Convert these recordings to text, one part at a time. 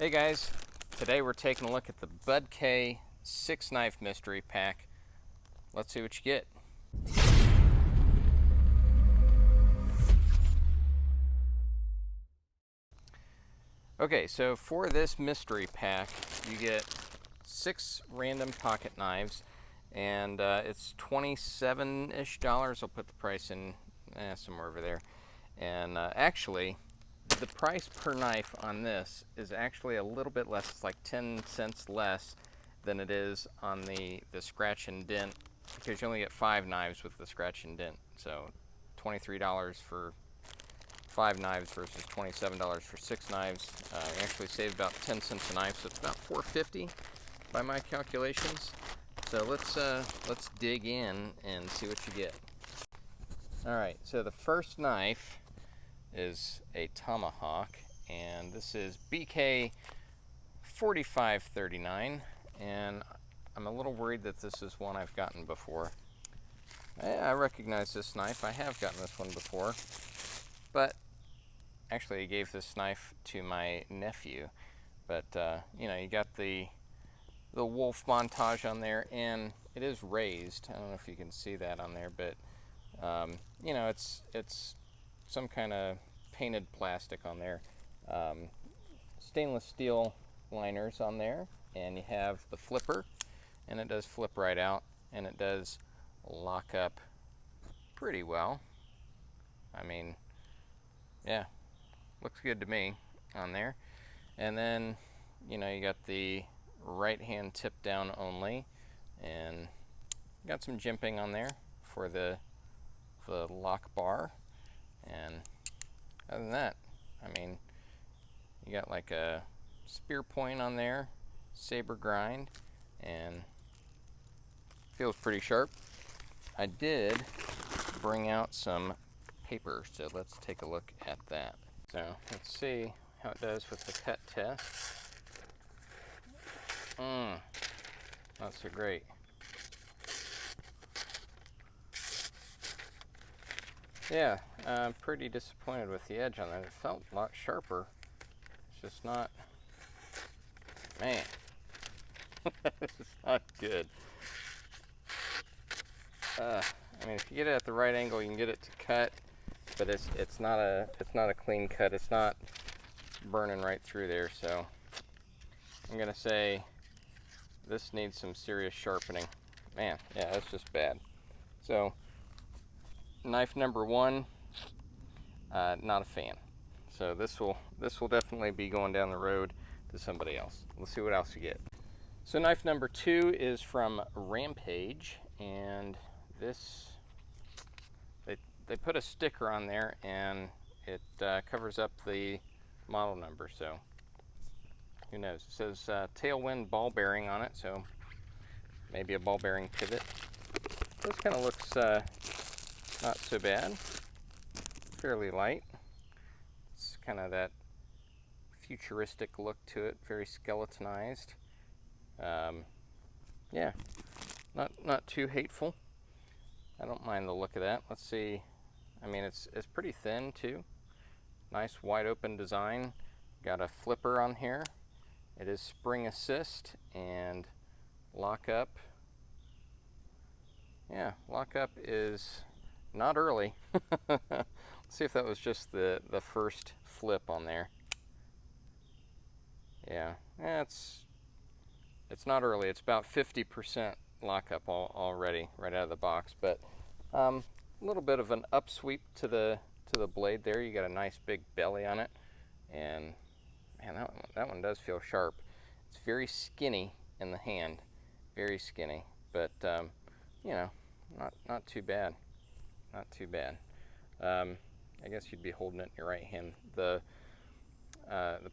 Hey guys, today we're taking a look at the BUDK 6-knife mystery pack. Let's see what you get. Okay, so for this mystery pack, you get 6 random pocket knives, and it's $27-ish. I'll put the price in somewhere over there. And actually, the price per knife on this is actually a little bit less. It's like 10 cents less than it is on the scratch and dent, because you only get 5 knives with the scratch and dent. So $23 for 5 knives versus $27 for 6 knives. You actually save about 10 cents a knife, so it's about $4.50 by my calculations. So let's dig in and see what you get. All right, so the first knife is a Tomahawk, and this is BK 4539, and I'm a little worried that this is one I've gotten before. I recognize this knife. I have gotten this one before, but actually I gave this knife to my nephew. But you know, you got the wolf montage on there, and it is raised. I don't know if you can see that on there, but you know, it's some kind of painted plastic on there. Stainless steel liners on there, and you have the flipper, and it does flip right out, and it does lock up pretty well. I mean, yeah, looks good to me on there. And then, you know, you got the right hand tip down only, and got some jimping on there for the lock bar. And other than that, I mean, you got like a spear point on there, saber grind, and feels pretty sharp. I did bring out some paper, so let's take a look at that. So let's see how it does with the cut test. Not so great. Yeah, I'm pretty disappointed with the edge on that. It felt a lot sharper. It's just not, man, it's not good. I mean, if you get it at the right angle, you can get it to cut, but it's not a clean cut. It's not burning right through there. So I'm gonna say this needs some serious sharpening. Man, yeah, that's just bad. So knife number 1, not a fan. So this will definitely be going down the road to somebody else. Let's see what else you get. So knife number 2 is from Rampage, and this, they put a sticker on there, and it covers up the model number, so who knows. It says Tailwind ball bearing on it, so maybe a ball bearing pivot. This kind of looks not so bad, fairly light. It's kind of that futuristic look to it, very skeletonized. Yeah, not too hateful. I don't mind the look of that. Let's see. I mean, it's pretty thin too. Nice wide open design. Got a flipper on here. It is spring assist and lock up. Yeah, lock up is not early. Let's see if that was just the first flip on there. Yeah, it's not early. It's about 50% lockup already right out of the box, but a little bit of an upsweep to the blade there. You got a nice big belly on it, and man, that one does feel sharp. It's very skinny in the hand, very skinny, but you know, not too bad. Not too bad. I guess you'd be holding it in your right hand. The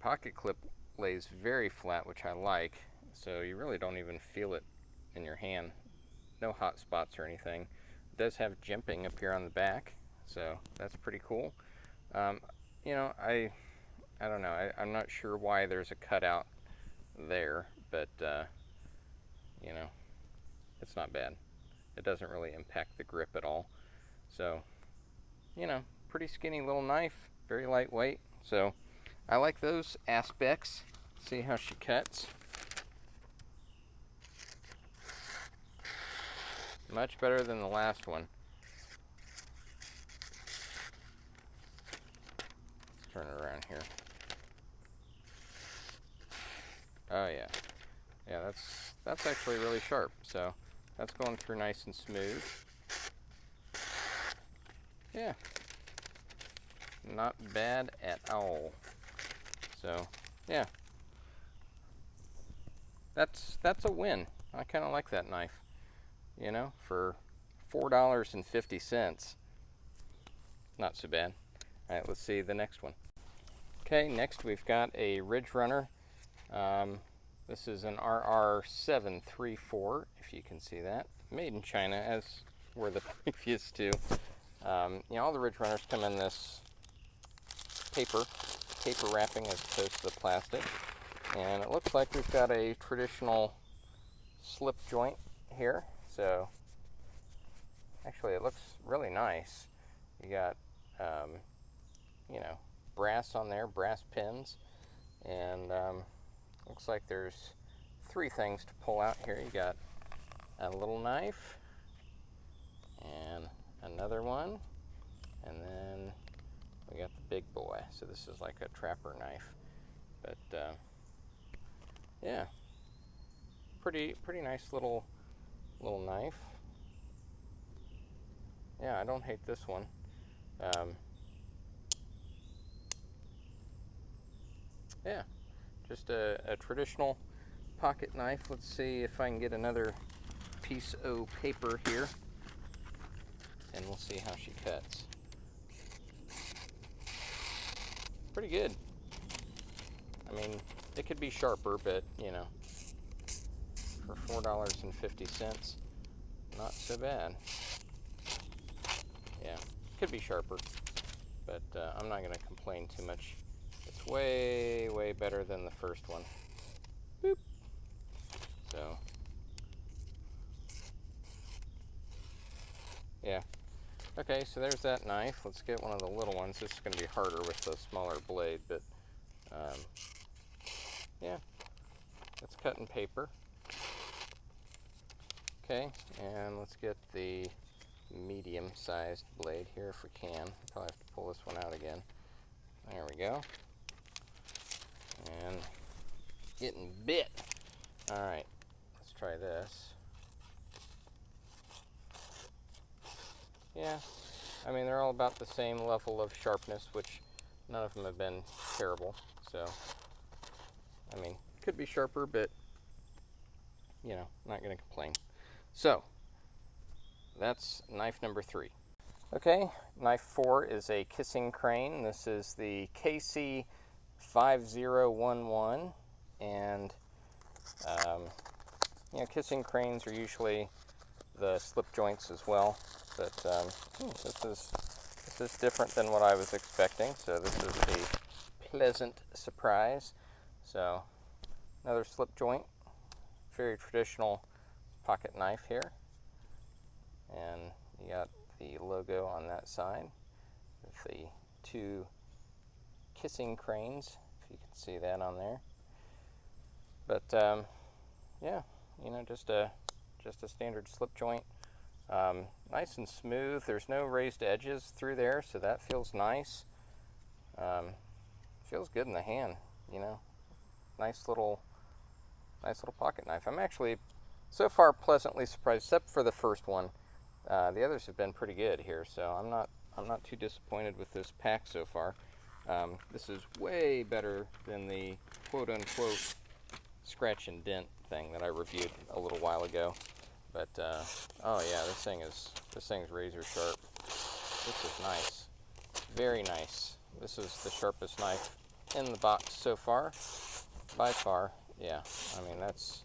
pocket clip lays very flat, which I like, so you really don't even feel it in your hand. No hot spots or anything. It does have jimping up here on the back, so that's pretty cool. You know, I don't know. I'm not sure why there's a cutout there, but you know, it's not bad. It doesn't really impact the grip at all. So, you know, pretty skinny little knife, very lightweight. So I like those aspects. See how she cuts. Much better than the last one. Let's turn it around here. Oh yeah. Yeah, that's actually really sharp. So that's going through nice and smooth. Yeah. Not bad at all. So, yeah. That's a win. I kind of like that knife. You know, for $4.50. Not so bad. All right, let's see the next one. Okay, next we've got a Ridge Runner. This is an RR734, if you can see that. Made in China, as were the previous two. You know, all the Ridge Runners come in this paper wrapping as opposed to the plastic. And it looks like we've got a traditional slip joint here. So, actually it looks really nice. You got, you know, brass on there, brass pins. And looks like there's 3 things to pull out here. You got a little knife, and another one, and then we got the big boy. So this is like a trapper knife, but yeah, pretty nice little knife. Yeah, I don't hate this one. Yeah, just a traditional pocket knife. Let's see if I can get another piece of paper here, and we'll see how she cuts. Pretty good. I mean, it could be sharper, but you know, for $4.50, not so bad. Yeah, could be sharper, but I'm not going to complain too much. It's way better than the first one. Boop. So, yeah. Okay, so there's that knife. Let's get one of the little ones. This is going to be harder with the smaller blade, but yeah, it's cutting paper. Okay, and let's get the medium-sized blade here if we can. Probably have to pull this one out again. There we go. And getting bit. All right, let's try this. Yeah, I mean, they're all about the same level of sharpness, which none of them have been terrible. So, I mean, could be sharper, but, you know, not going to complain. So, that's knife number 3. Okay, knife 4 is a kissing crane. This is the KC5011, and you know, kissing cranes are usually the slip joints as well, but this is different than what I was expecting, so this is a pleasant surprise. So, another slip joint, very traditional pocket knife here, and you got the logo on that side with the 2 kissing cranes, if you can see that on there. But yeah, you know, just a standard slip joint, nice and smooth. There's no raised edges through there, so that feels nice. Feels good in the hand, you know. Nice little pocket knife. I'm actually so far pleasantly surprised, except for the first one. The others have been pretty good here, so I'm not too disappointed with this pack so far. This is way better than the quote-unquote scratch and dent thing that I reviewed a little while ago. But oh yeah, this thing's razor sharp. This is nice, very nice. This is the sharpest knife in the box so far, by far. Yeah, I mean that's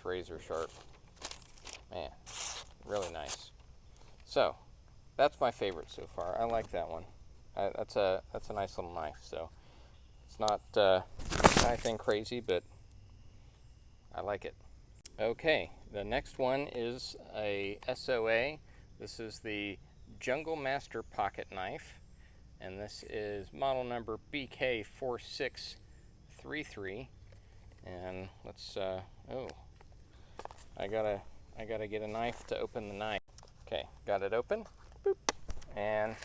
razor sharp, man. Really nice. So, that's my favorite so far. I like that one. That's a nice little knife. So, it's not anything crazy, but I like it. Okay, the next one is a SOA. This is the Jungle Master pocket knife, and this is model number BK4630. 3-3. And let's, oh, I gotta get a knife to open the knife. Okay, got it open. Boop. And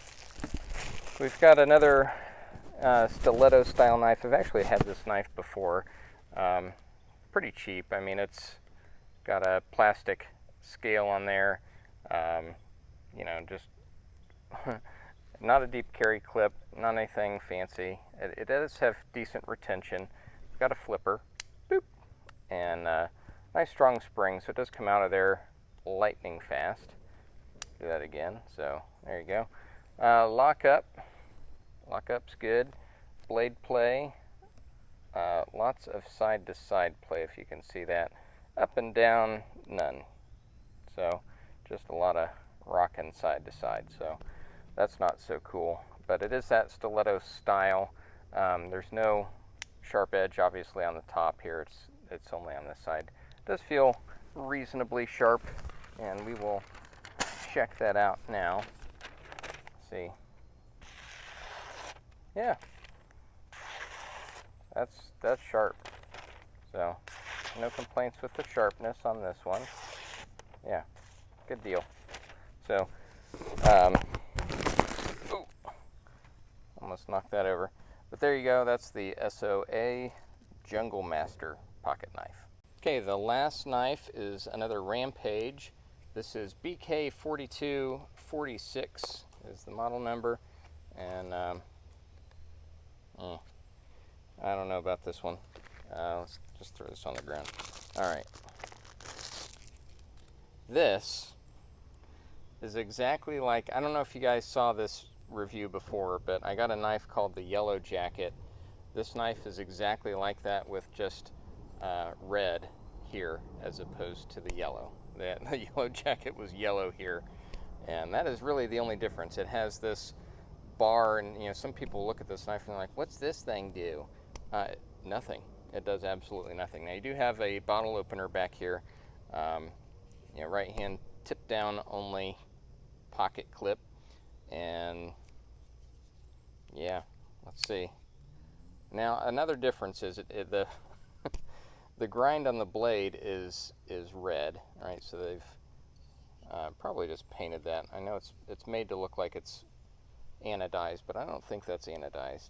we've got another stiletto style knife. I've actually had this knife before. Pretty cheap. I mean, it's got a plastic scale on there. You know, just not a deep carry clip, not anything fancy. It does have decent retention. It's got a flipper, boop, and nice strong spring, so it does come out of there lightning fast. Do that again. So there you go. Lockup's good. Blade play. Lots of side-to-side play, if you can see that. Up and down, none. So just a lot of rocking side to side. So that's not so cool. But it is that stiletto style. There's no sharp edge, obviously, on the top here. It's only on this side. It does feel reasonably sharp, and we will check that out now. Let's see. Yeah. That's sharp. So no complaints with the sharpness on this one. Yeah, good deal. So, ooh, almost knocked that over. But there you go, that's the Soa Jungle Master pocket knife. Okay, the last knife is another Rampage. This is BK4246 is the model number. And I don't know about this one. Let's just throw this on the ground. Alright. This is exactly like, I don't know if you guys saw this review before, but I got a knife called the Yellow Jacket. This knife is exactly like that with just red here as opposed to the yellow. The Yellow Jacket was yellow here, and that is really the only difference. It has this bar, and you know, some people look at this knife and they're like, what's this thing do? Nothing. It does absolutely nothing. Now you do have a bottle opener back here, you know, right hand tip down only pocket clip, and yeah, let's see. Now another difference is the the grind on the blade is red, right? So they've probably just painted that. I know it's made to look like it's anodized, but I don't think that's anodized.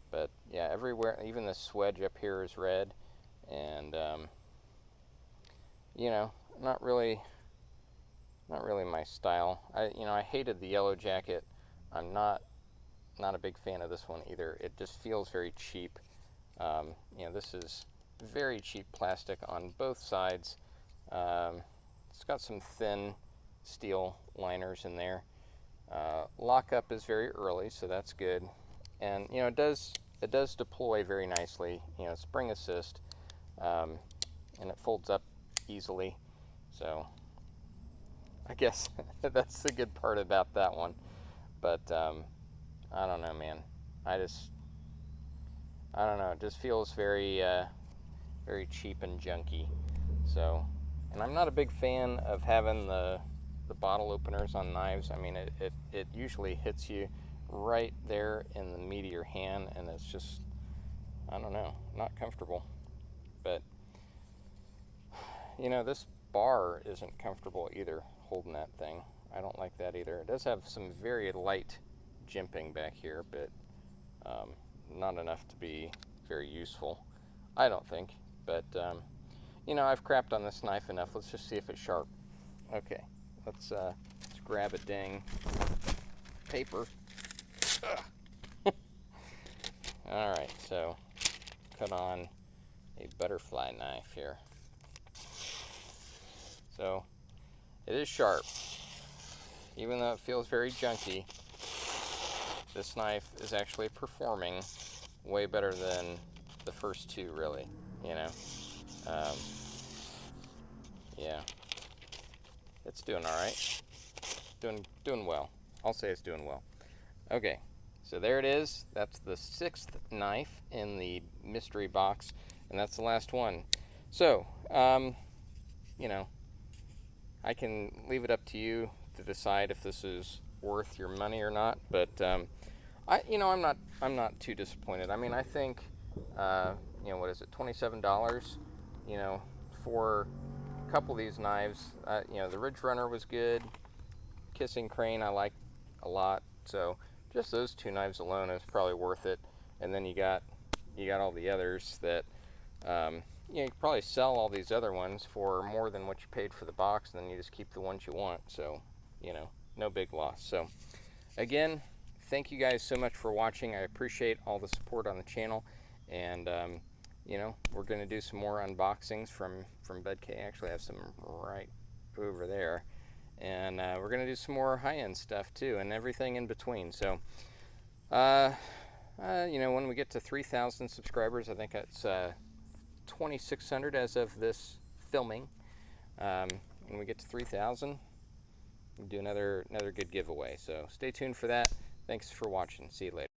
But yeah, everywhere, even the swedge up here is red, and you know, not really my style. I hated the Yellow Jacket. I'm not a big fan of this one either. It just feels very cheap. You know, this is very cheap plastic on both sides. It's got some thin steel liners in there. Lockup is very early, so that's good. And you know, it does deploy very nicely. You know, spring assist, and it folds up easily. So I guess that's the good part about that one. But I don't know, man. I don't know. It just feels very very cheap and junky. So, and I'm not a big fan of having the bottle openers on knives. I mean, it usually hits you right there in the meat of your hand, and it's just, I don't know, not comfortable. But you know, this bar isn't comfortable either, holding that thing. I don't like that either. It does have some very light jimping back here, but not enough to be very useful, I don't think. But you know, I've crapped on this knife enough. Let's just see if it's sharp. Okay, let's grab a dang paper. Alright, so cut on a butterfly knife here. So it is sharp. Even though it feels very junky, this knife is actually performing way better than the first two, really, you know. Yeah, it's doing alright. Doing well. I'll say it's doing well. Okay, so there it is. That's the 6th knife in the mystery box, and that's the last one. So, you know, I can leave it up to you to decide if this is worth your money or not. But I'm not too disappointed. I mean, I think you know, what is it, $27, you know, for a couple of these knives. You know, the Ridge Runner was good. Kissing Crane I like a lot. So just those two knives alone is probably worth it. And then you got all the others that you know, you could probably sell all these other ones for more than what you paid for the box, and then you just keep the ones you want. So, you know, no big loss. So again, thank you guys so much for watching. I appreciate all the support on the channel, and you know, we're going to do some more unboxings from BUDK. Actually, I have some right over there, and we're going to do some more high-end stuff too, and everything in between. So you know, when we get to 3,000 subscribers, I think that's 2,600 as of this filming. When we get to 3,000, we'll do another good giveaway. So stay tuned for that. Thanks for watching. See you later.